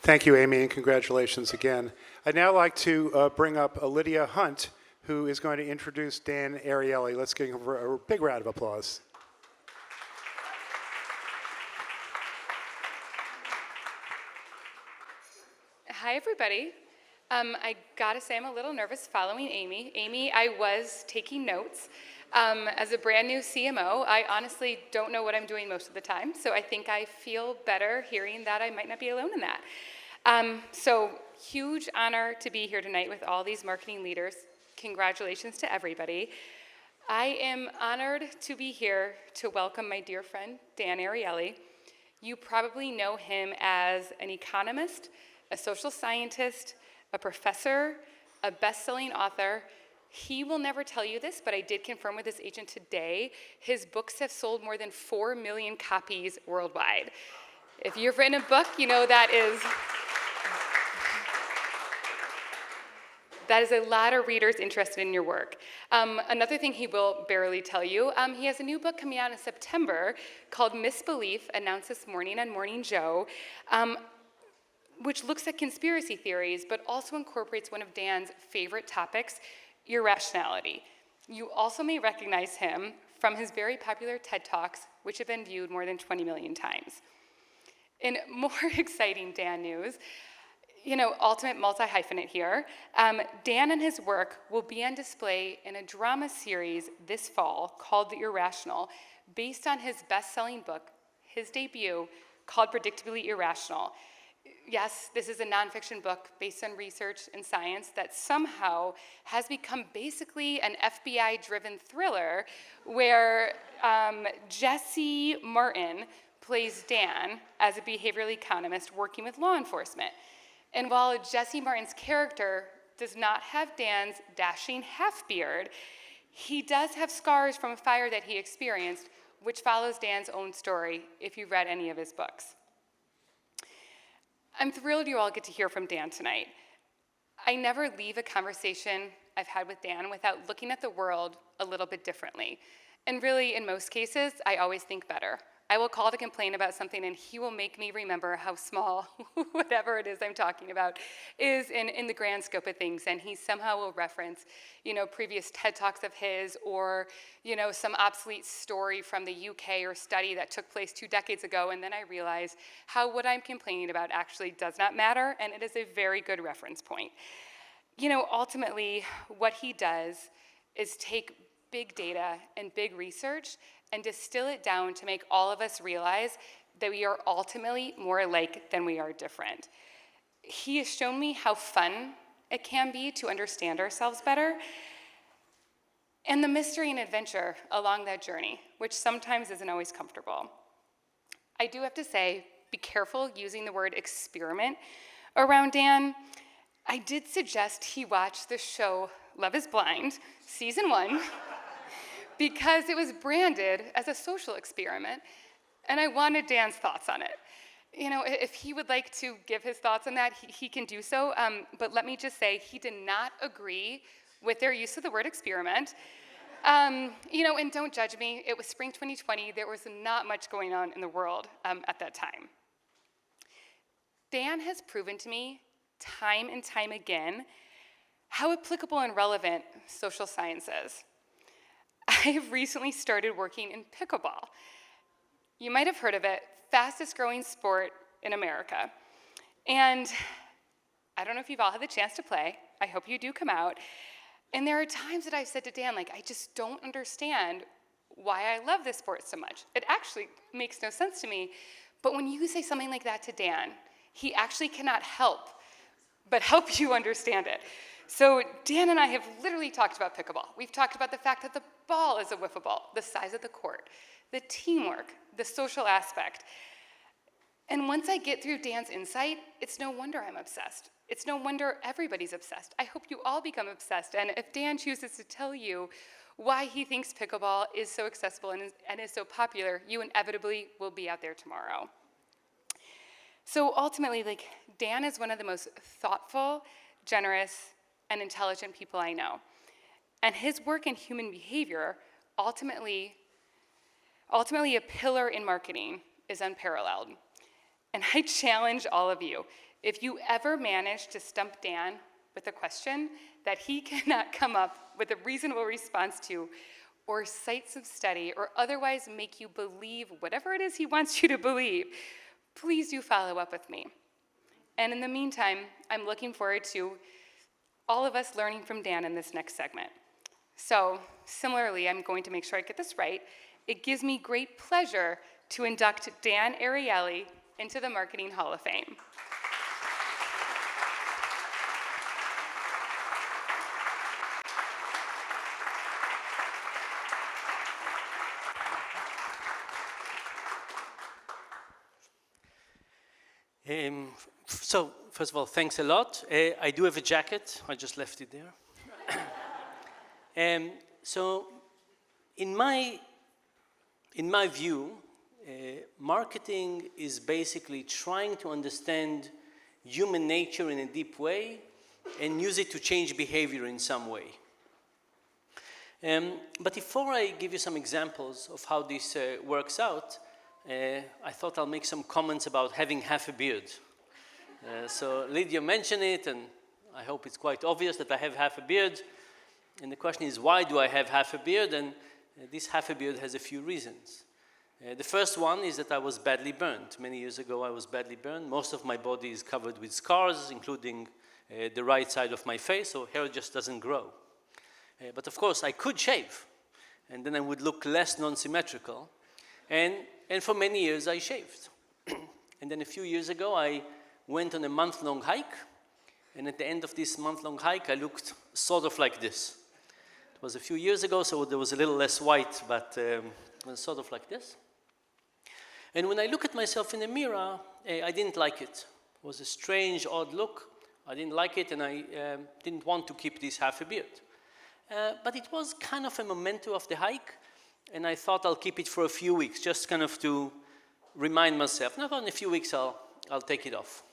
Thank you, Amy, and congratulations again. I'd now like to bring up Lydia Hunt, who is going to introduce Dan Ariely. Let's give her a big round of applause. Hi, everybody. I gotta say I'm a little nervous following Amy. Amy, I was taking notes. As a brand new CMO, I honestly don't know what I'm doing most of the time, so I think I feel better hearing that I might not be alone in that. So huge honor to be here tonight with all these marketing leaders. Congratulations to everybody. I am honored to be here to welcome my dear friend, Dan Ariely. You probably know him as an economist, a social scientist, a professor, a best-selling author. He will never tell you this, but I did confirm with his agent today, his books have sold more than 4 million copies worldwide. If you've written a book, you know that is a lot of readers interested in your work. Another thing he will barely tell you, he has a new book coming out in September called Misbelief, announced this morning on Morning Joe, which looks at conspiracy theories, but also incorporates one of Dan's favorite topics, irrationality. You also may recognize him from his very popular TED Talks, which have been viewed more than 20 million times. In more exciting Dan news, ultimate multi-hyphenate here, Dan and his work will be on display in a drama series this fall called The Irrational, based on his best-selling book, his debut, called Predictably Irrational. Yes, this is a nonfiction book based on research and science that somehow has become basically an FBI-driven thriller where Jesse Martin plays Dan as a behavioral economist working with law enforcement. And while Jesse Martin's character does not have Dan's dashing half-beard, he does have scars from a fire that he experienced, which follows Dan's own story if you've read any of his books. I'm thrilled you all get to hear from Dan tonight. I never leave a conversation I've had with Dan without looking at the world a little bit differently. And really, in most cases, I always think better. I will call to complain about something and he will make me remember how small, whatever it is I'm talking about, is in the grand scope of things. And he somehow will reference, previous TED Talks of his or, some obsolete story from the UK or study that took place 2 decades ago. And then I realize how what I'm complaining about actually does not matter. And it is a very good reference point. Ultimately, what he does is take big data and big research and distill it down to make all of us realize that we are ultimately more alike than we are different. He has shown me how fun it can be to understand ourselves better, and the mystery and adventure along that journey, which sometimes isn't always comfortable. I do have to say, be careful using the word experiment around Dan. I did suggest he watch the show Love is Blind, season 1, because it was branded as a social experiment, and I wanted Dan's thoughts on it. If he would like to give his thoughts on that, he can do so, but let me just say, he did not agree with their use of the word experiment. And don't judge me, it was spring 2020, there was not much going on in the world at that time. Dan has proven to me, time and time again, how applicable and relevant social science is. I have recently started working in pickleball. You might have heard of it, fastest growing sport in America. And I don't know if you've all had the chance to play. I hope you do come out. And there are times that I've said to Dan, I just don't understand why I love this sport so much. It actually makes no sense to me. But when you say something like that to Dan, he actually cannot help but help you understand it. So Dan and I have literally talked about pickleball. We've talked about the fact that the ball is a wiffle ball, the size of the court, the teamwork, the social aspect. And once I get through Dan's insight, it's no wonder I'm obsessed. It's no wonder everybody's obsessed. I hope you all become obsessed. And if Dan chooses to tell you why he thinks pickleball is so accessible and is so popular, you inevitably will be out there tomorrow. So ultimately, Dan is one of the most thoughtful, generous, and intelligent people I know. And his work in human behavior, ultimately a pillar in marketing, is unparalleled. And I challenge all of you, If you ever manage to stump Dan with a question that he cannot come up with a reasonable response to, or cite some study, or otherwise make you believe whatever it is he wants you to believe, please do follow up with me. And in the meantime, I'm looking forward to all of us learning from Dan in this next segment. So, similarly, I'm going to make sure I get this right. It gives me great pleasure to induct Dan Ariely into the Marketing Hall of Fame. So, first of all, thanks a lot. I do have a jacket. I just left it there. So, in my view, marketing is basically trying to understand human nature in a deep way and use it to change behavior in some way. But before I give you some examples of how this works out, I thought I'll make some comments about having half a beard. So Lydia mentioned it, and I hope it's quite obvious that I have half a beard. And the question is, why do I have half a beard? And this half a beard has a few reasons. The first one is that I was badly burned. Many years ago, I was badly burned. Most of my body is covered with scars, including the right side of my face, so hair just doesn't grow. But of course, I could shave, and then I would look less non-symmetrical. And for many years, I shaved. And then a few years ago, I went on a month-long hike. And at the end of this month-long hike, I looked sort of like this. It was a few years ago, so there was a little less white, but it was sort of like this. And when I look at myself in the mirror, I didn't like it. It was a strange, odd look. I didn't like it, and I didn't want to keep this half a beard. But it was kind of a memento of the hike, and I thought I'll keep it for a few weeks, just kind of to remind myself. Now, in a few weeks, I'll take it off.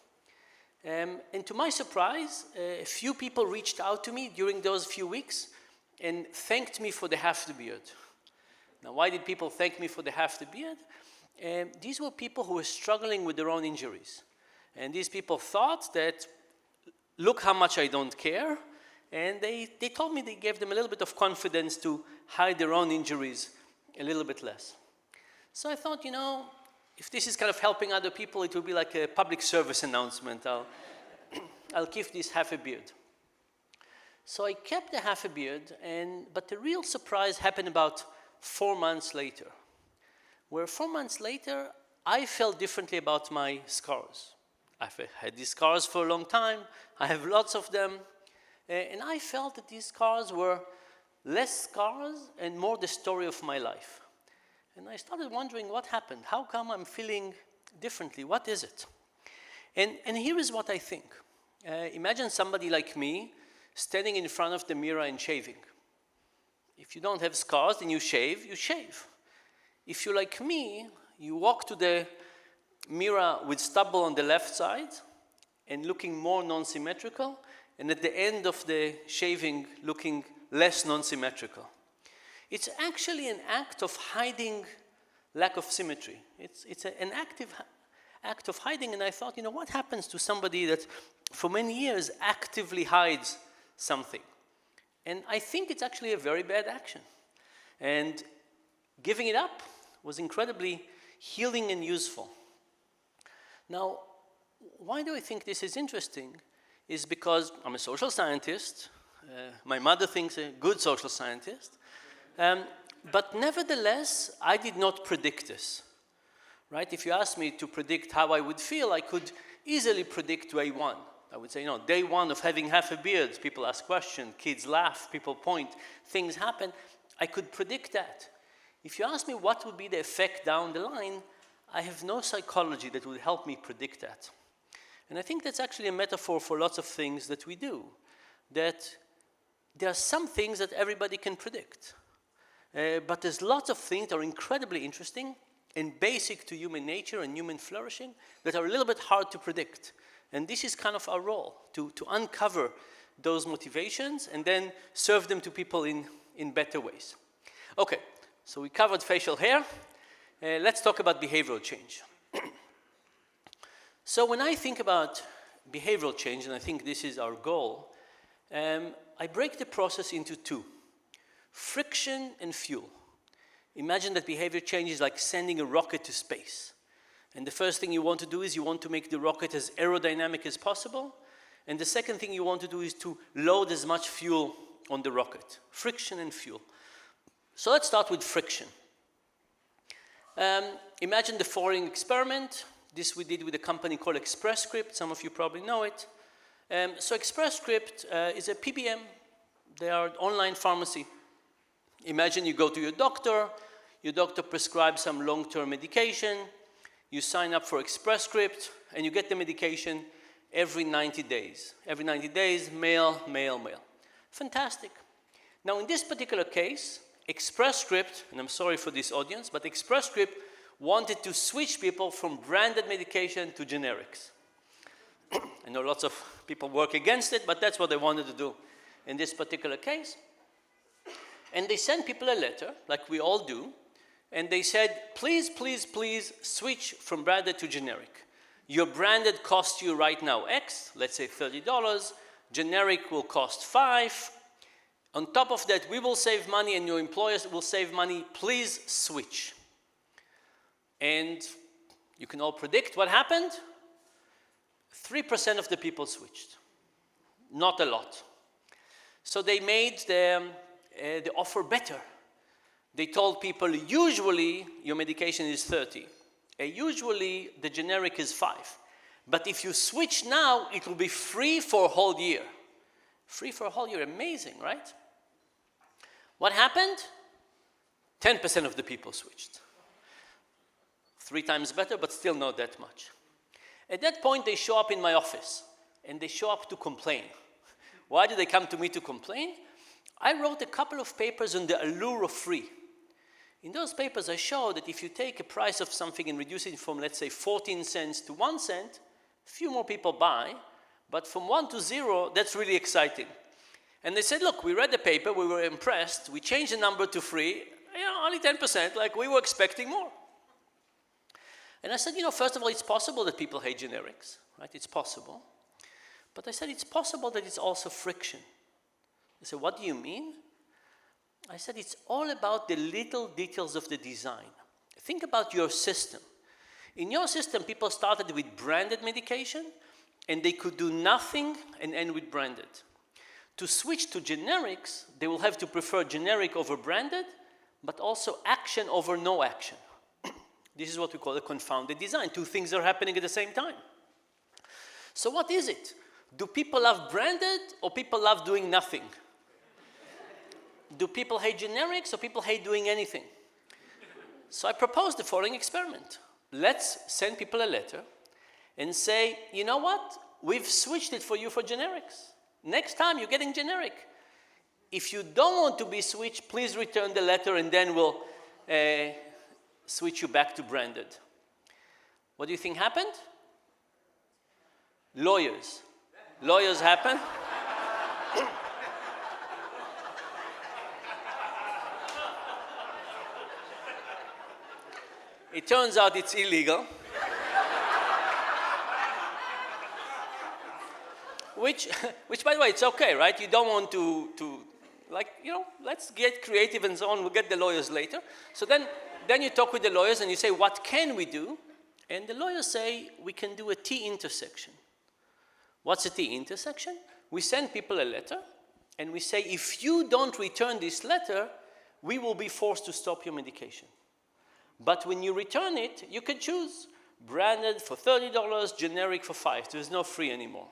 And to my surprise, a few people reached out to me during those few weeks and thanked me for the half the beard. Now, why did people thank me for the half the beard? These were people who were struggling with their own injuries. And these people thought that, look how much I don't care. And they told me they gave them a little bit of confidence to hide their own injuries a little bit less. So I thought, if this is kind of helping other people, it will be like a public service announcement. I'll keep this half a beard. So I kept the half a beard, but the real surprise happened about 4 months later, where 4 months later, I felt differently about my scars. I've had these scars for a long time. I have lots of them. And I felt that these scars were less scars and more the story of my life. And I started wondering what happened. How come I'm feeling differently? What is it? And here is what I think. Imagine somebody like me standing in front of the mirror and shaving. If you don't have scars, then you shave, you shave. If you're like me, you walk to the mirror with stubble on the left side and looking more non-symmetrical, and at the end of the shaving, looking less non-symmetrical. It's actually an act of hiding lack of symmetry. It's an active act of hiding, and I thought, what happens to somebody that for many years actively hides something? And I think it's actually a very bad action. And giving it up was incredibly healing and useful. Now, why do I think this is interesting? Is because I'm a social scientist. My mother thinks a good social scientist. But nevertheless, I did not predict this. Right? If you asked me to predict how I would feel, I could easily predict day one. I would say, day one of having half a beard, people ask questions, kids laugh, people point, things happen. I could predict that. If you ask me what would be the effect down the line, I have no psychology that would help me predict that. And I think that's actually a metaphor for lots of things that we do, that there are some things that everybody can predict. But there's lots of things that are incredibly interesting and basic to human nature and human flourishing that are a little bit hard to predict. And this is kind of our role, to uncover those motivations and then serve them to people in better ways. Okay, so we covered facial hair. Let's talk about behavioral change. So when I think about behavioral change, and I think this is our goal, I break the process into two: friction and fuel. Imagine that behavior change is like sending a rocket to space. And the first thing you want to do is you want to make the rocket as aerodynamic as possible. And the second thing you want to do is to load as much fuel on the rocket. Friction and fuel. So let's start with friction. Imagine the following experiment. This we did with a company called Express Script. Some of you probably know it. So Express Script is a PBM. They are an online pharmacy. Imagine you go to your doctor prescribes some long-term medication, you sign up for Express Script, and you get the medication every 90 days. Every 90 days, mail, mail, mail. Fantastic. Now in this particular case, Express Script, and I'm sorry for this audience, but Express Script wanted to switch people from branded medication to generics. I know lots of people work against it, but that's what they wanted to do in this particular case. And they sent people a letter, like we all do, and they said, please, please, please switch from branded to generic. Your branded costs you right now X, let's say $30. Generic will cost $5. On top of that, we will save money and your employers will save money. Please switch. And you can all predict what happened. 3% of the people switched. Not a lot. So they made the offer better. They told people, usually your medication is 30. Usually the generic is 5. But if you switch now, it will be free for a whole year. Free for a whole year, amazing, right? What happened? 10% of the people switched. 3 times better, but still not that much. At that point, they show up in my office, and they show up to complain. Why do they come to me to complain? I wrote a couple of papers on the allure of free. In those papers, I show that if you take a price of something and reduce it from, let's say, 14 cents to 1 cent, few more people buy, but from 1 to 0, that's really exciting. And they said, look, we read the paper, we were impressed, we changed the number to free, only 10%, like we were expecting more. And I said, first of all, it's possible that people hate generics, right? It's possible. But I said, it's possible that it's also friction. They said, what do you mean? I said, it's all about the little details of the design. Think about your system. In your system, people started with branded medication, and they could do nothing and end with branded. To switch to generics, they will have to prefer generic over branded, but also action over no action. This is what we call a confounded design. 2 things are happening at the same time. So what is it? Do people love branded or people love doing nothing? Do people hate generics or people hate doing anything? So I proposed the following experiment. Let's send people a letter and say, you know what? We've switched it for you for generics. Next time you're getting generic. If you don't want to be switched, please return the letter and then we'll switch you back to branded. What do you think happened? Lawyers. Lawyers happen. It turns out it's illegal. Which, by the way, it's okay, right? You don't want to let's get creative and so on. We'll get the lawyers later. So then you talk with the lawyers and you say, what can we do? And the lawyers say, we can do a T intersection. What's a T intersection? We send people a letter and we say, if you don't return this letter, we will be forced to stop your medication. But when you return it, you can choose branded for $30, generic for $5. There's no free anymore.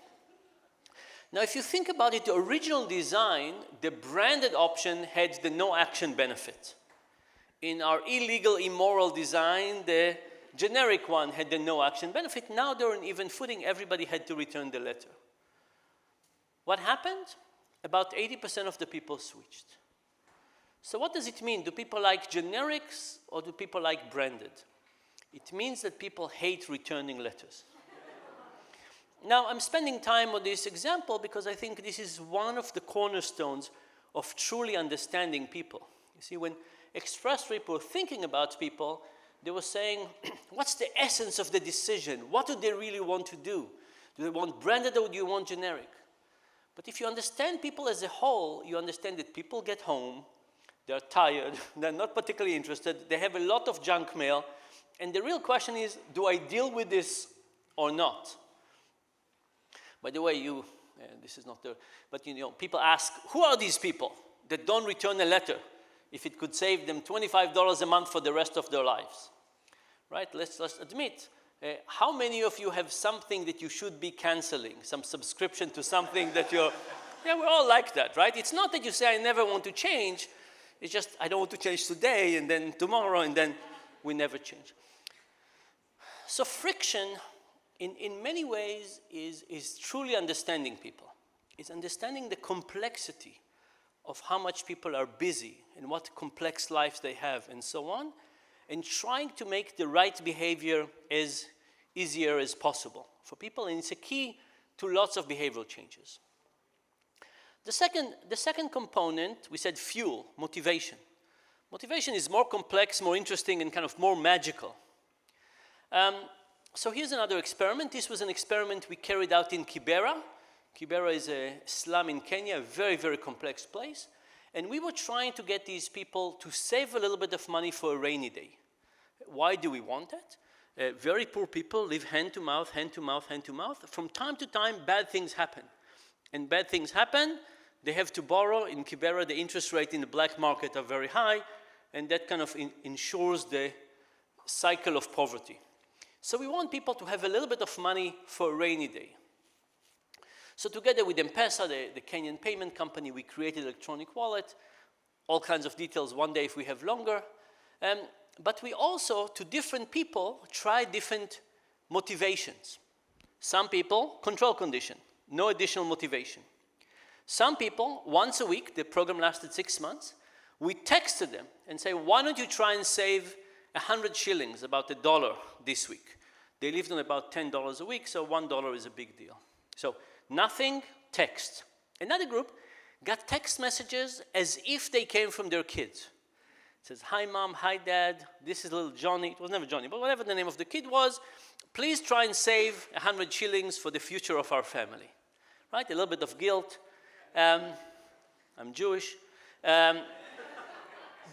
Now, if you think about it, the original design, the branded option had the no action benefit. In our illegal, immoral design, the generic one had the no action benefit. Now they're on even footing. Everybody had to return the letter. What happened? About 80% of the people switched. So what does it mean? Do people like generics or do people like branded? It means that people hate returning letters. Now, I'm spending time on this example because I think this is one of the cornerstones of truly understanding people. You see, when Express Script were thinking about people, they were saying, what's the essence of the decision? What do they really want to do? Do they want branded or do you want generic? But if you understand people as a whole, you understand that people get home, they're tired, they're not particularly interested, they have a lot of junk mail, and the real question is, do I deal with this or not? By the way, this is not there, but people ask, who are these people that don't return a letter if it could save them $25 a month for the rest of their lives? Right, let's admit, how many of you have something that you should be canceling, some subscription to something that you're, yeah, we're all like that, right? It's not that you say, I never want to change, it's just, I don't want to change today, and then tomorrow, and then we never change. So friction, in many ways, is truly understanding people. It's understanding the complexity of how much people are busy and what complex lives they have and so on, and trying to make the right behavior as easier as possible for people, and it's a key to lots of behavioral changes. The second component, we said fuel, motivation. Motivation is more complex, more interesting, and kind of more magical. So here's another experiment. This was an experiment we carried out in Kibera. Kibera is a slum in Kenya, a very, very complex place. And we were trying to get these people to save a little bit of money for a rainy day. Why do we want that? Very poor people live hand to mouth, hand to mouth, hand to mouth. From time to time, bad things happen. And bad things happen, they have to borrow. In Kibera, the interest rate in the black market are very high, and that kind of ensures the cycle of poverty. So we want people to have a little bit of money for a rainy day. So together with M-Pesa, the Kenyan payment company, we created an electronic wallet, all kinds of details one day if we have longer. But we also, to different people, try different motivations. Some people, control condition, no additional motivation. Some people, once a week, the program lasted 6 months, we texted them and say, why don't you try and save 100 shillings, about $1 this week. They lived on about $10 a week, so $1 is a big deal. So nothing, text. Another group got text messages as if they came from their kids. It says, hi mom, hi dad, this is little Johnny. It was never Johnny, but whatever the name of the kid was, please try and save 100 shillings for the future of our family. Right, a little bit of guilt. I'm Jewish. By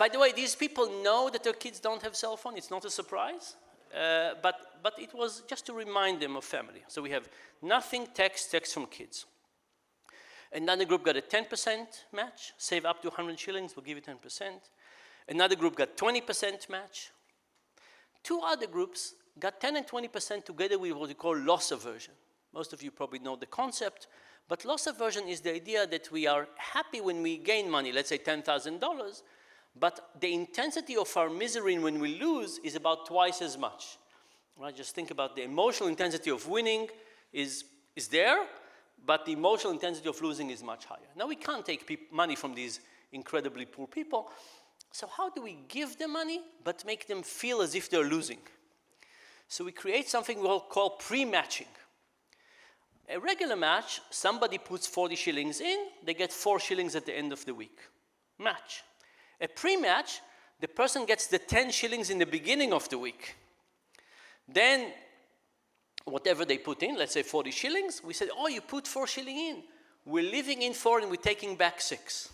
the way, these people know that their kids don't have cell phone. It's not a surprise. But it was just to remind them of family. So we have nothing, text from kids. Another group got a 10% match. Save up to 100 shillings, we'll give you 10%. Another group got 20% match. Two other groups got 10 and 20% together with what we call loss aversion. Most of you probably know the concept. But loss aversion is the idea that we are happy when we gain money, let's say $10,000, but the intensity of our misery when we lose is about twice as much. Right? Just think about the emotional intensity of winning is there, but the emotional intensity of losing is much higher. Now we can't take money from these incredibly poor people, so how do we give them money but make them feel as if they're losing? So we create something we'll call pre-matching. A regular match, somebody puts 40 shillings in, they get 4 shillings at the end of the week. Match. A pre-match, the person gets the 10 shillings in the beginning of the week. Then, whatever they put in, let's say 40 shillings, we said, oh, you put 4 shillings in. We're leaving in 4 and we're taking back 6.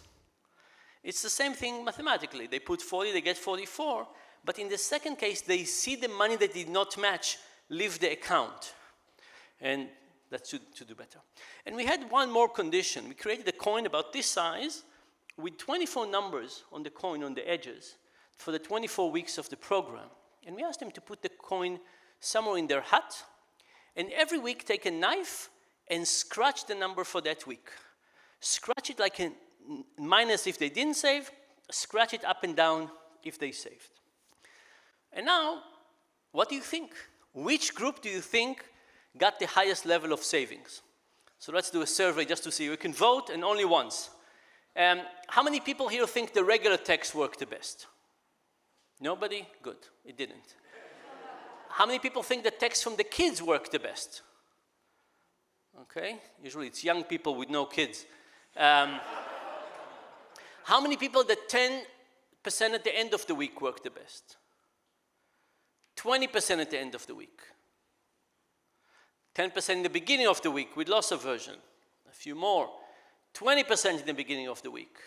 It's the same thing mathematically. They put 40, they get 44. But in the second case, they see the money that did not match leave the account. And that should do better. And we had one more condition. We created a coin about this size with 24 numbers on the coin on the edges for the 24 weeks of the program. And we asked them to put the coin somewhere in their hut, and every week take a knife and scratch the number for that week. Scratch it like a minus if they didn't save, scratch it up and down if they saved. And now, what do you think? Which group do you think got the highest level of savings? So let's do a survey just to see. We can vote, and only once. How many people here think the regular text worked the best? Nobody? Good. It didn't. How many people think the text from the kids worked the best? Okay. Usually it's young people with no kids. How many people the 10% at the end of the week worked the best? 20% at the end of the week. 10% in the beginning of the week with loss aversion. A few more. 20% in the beginning of the week.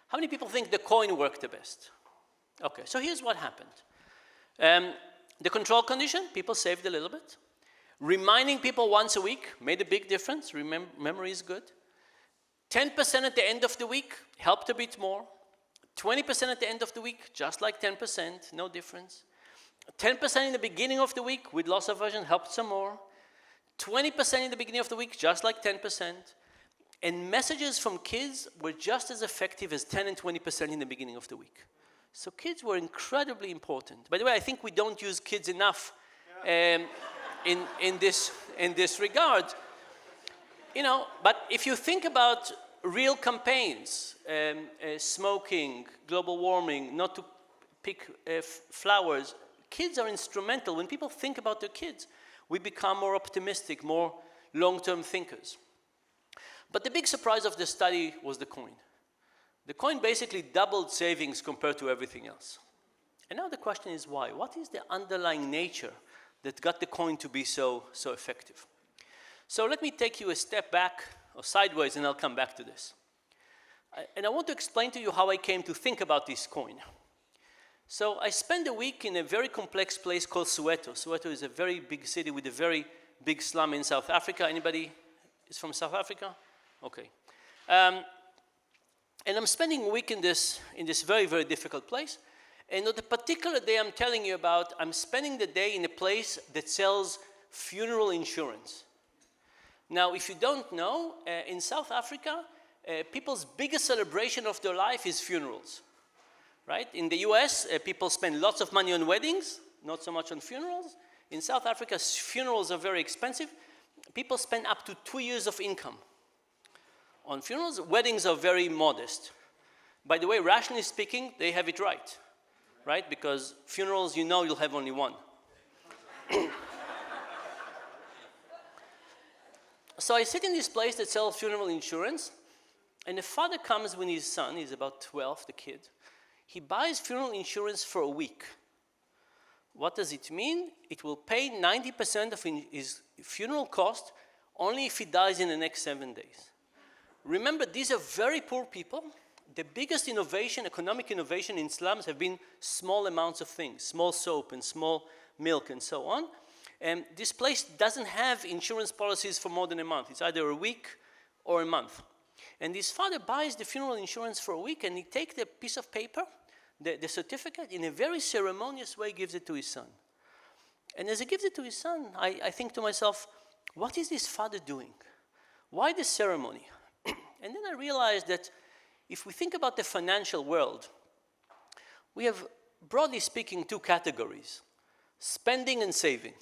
How many people think the coin worked the best? Okay, so here's what happened. The control condition, people saved a little bit. Reminding people once a week made a big difference. Memory is good. 10% at the end of the week helped a bit more. 20% at the end of the week, just like 10%, no difference. 10% in the beginning of the week with loss aversion helped some more. 20% in the beginning of the week, just like 10%. And messages from kids were just as effective as 10 and 20% in the beginning of the week. So kids were incredibly important. By the way, I think we don't use kids enough in this regard. You know, but if you think about real campaigns, smoking, global warming, not to pick flowers, kids are instrumental. When people think about their kids, we become more optimistic, more long-term thinkers. But the big surprise of the study was the coin. The coin basically doubled savings compared to everything else. And now the question is why? What is the underlying nature that got the coin to be so effective? So let me take you a step back or sideways, and I'll come back to this. And I want to explain to you how I came to think about this coin. So I spent a week in a very complex place called Soweto. Soweto is a very big city with a very big slum in South Africa. Anybody is from South Africa? Okay. And I'm spending a week in this very, very difficult place. And on the particular day I'm telling you about, I'm spending the day in a place that sells funeral insurance. Now, if you don't know, in South Africa, people's biggest celebration of their life is funerals, right? In the US, people spend lots of money on weddings, not so much on funerals. In South Africa, funerals are very expensive. People spend up to 2 years of income on funerals. Weddings are very modest. By the way, rationally speaking, they have it right? Because funerals, you know you'll have only one. So I sit in this place that sells funeral insurance, and the father comes with his son, he's about 12, the kid. He buys funeral insurance for a week. What does it mean? It will pay 90% of his funeral cost only if he dies in the next 7 days. Remember, these are very poor people. The biggest innovation, economic innovation in slums have been small amounts of things, small soap and small milk and so on. And this place doesn't have insurance policies for more than a month. It's either a week or a month. And this father buys the funeral insurance for a week, and he takes the piece of paper, the certificate, in a very ceremonious way gives it to his son. And as he gives it to his son, I think to myself, what is this father doing? Why this ceremony? And then I realized that if we think about the financial world, we have, broadly speaking, two categories: spending and saving.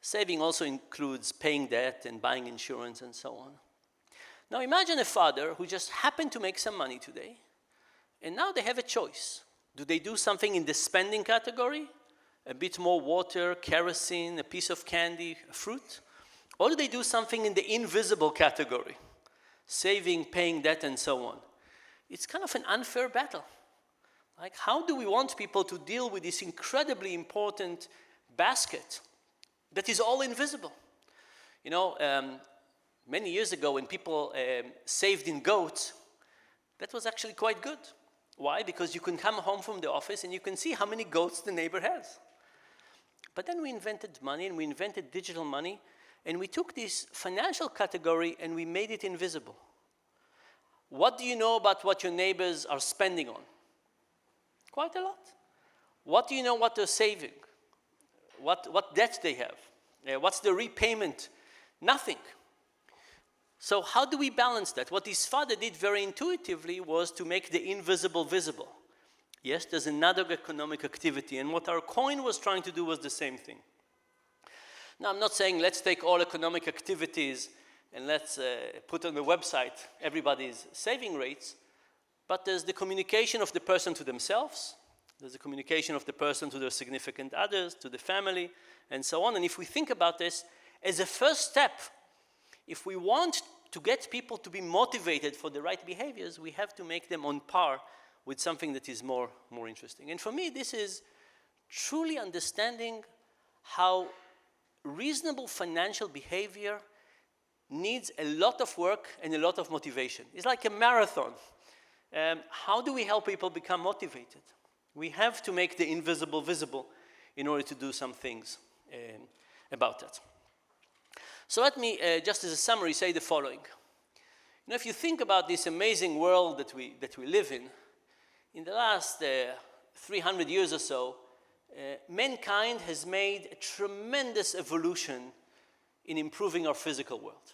Saving also includes paying debt and buying insurance and so on. Now imagine a father who just happened to make some money today, and now they have a choice. Do they do something in the spending category? A bit more water, kerosene, a piece of candy, a fruit? Or do they do something in the invisible category? Saving, paying debt, and so on. It's kind of an unfair battle. Like, how do we want people to deal with this incredibly important basket that is all invisible? You know, many years ago when people saved in goats, that was actually quite good. Why? Because you can come home from the office and you can see how many goats the neighbor has. But then we invented money, and we invented digital money, and we took this financial category and we made it invisible. What do you know about what your neighbors are spending on? Quite a lot. What do you know what they're saving? What debt they have? What's the repayment? Nothing. So how do we balance that? What his father did very intuitively was to make the invisible visible. Yes, there's another economic activity, and what our coin was trying to do was the same thing. Now, I'm not saying let's take all economic activities and let's put on the website everybody's saving rates, but there's the communication of the person to themselves, there's the communication of the person to their significant others, to the family, and so on. And if we think about this as a first step, if we want to get people to be motivated for the right behaviors, we have to make them on par with something that is more interesting. And for me, this is truly understanding how reasonable financial behavior needs a lot of work and a lot of motivation. It's like a marathon. How do we help people become motivated? We have to make the invisible visible in order to do some things about that. So let me, just as a summary, say the following. You know, if you think about this amazing world that we live in the last 300 years or so, mankind has made a tremendous evolution in improving our physical world.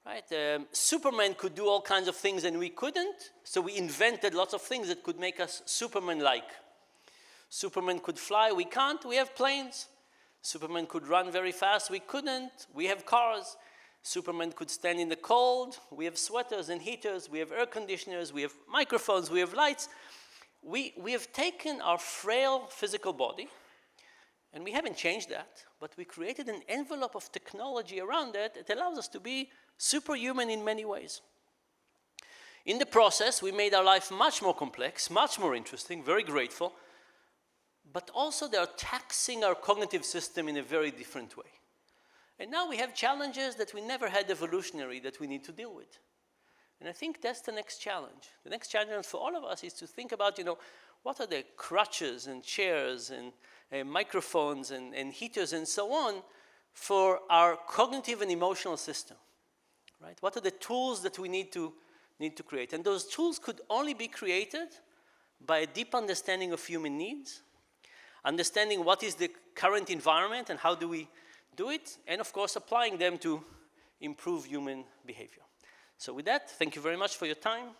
Right? Superman could do all kinds of things and we couldn't, so we invented lots of things that could make us Superman-like. Superman could fly, we can't, we have planes. Superman could run very fast, we couldn't, we have cars. Superman could stand in the cold, we have sweaters and heaters, we have air conditioners, we have microphones, we have lights. We have taken our frail physical body, and we haven't changed that, but we created an envelope of technology around it that allows us to be superhuman in many ways. In the process, we made our life much more complex, much more interesting, very grateful, but also they are taxing our cognitive system in a very different way. And now we have challenges that we never had evolutionary that we need to deal with. And I think that's the next challenge. The next challenge for all of us is to think about, you know, what are the crutches and chairs and microphones and heaters and so on for our cognitive and emotional system, right? What are the tools that we need to create? And those tools could only be created by a deep understanding of human needs, understanding what is the current environment and how do we do it, and of course applying them to improve human behavior. So with that, thank you very much for your time.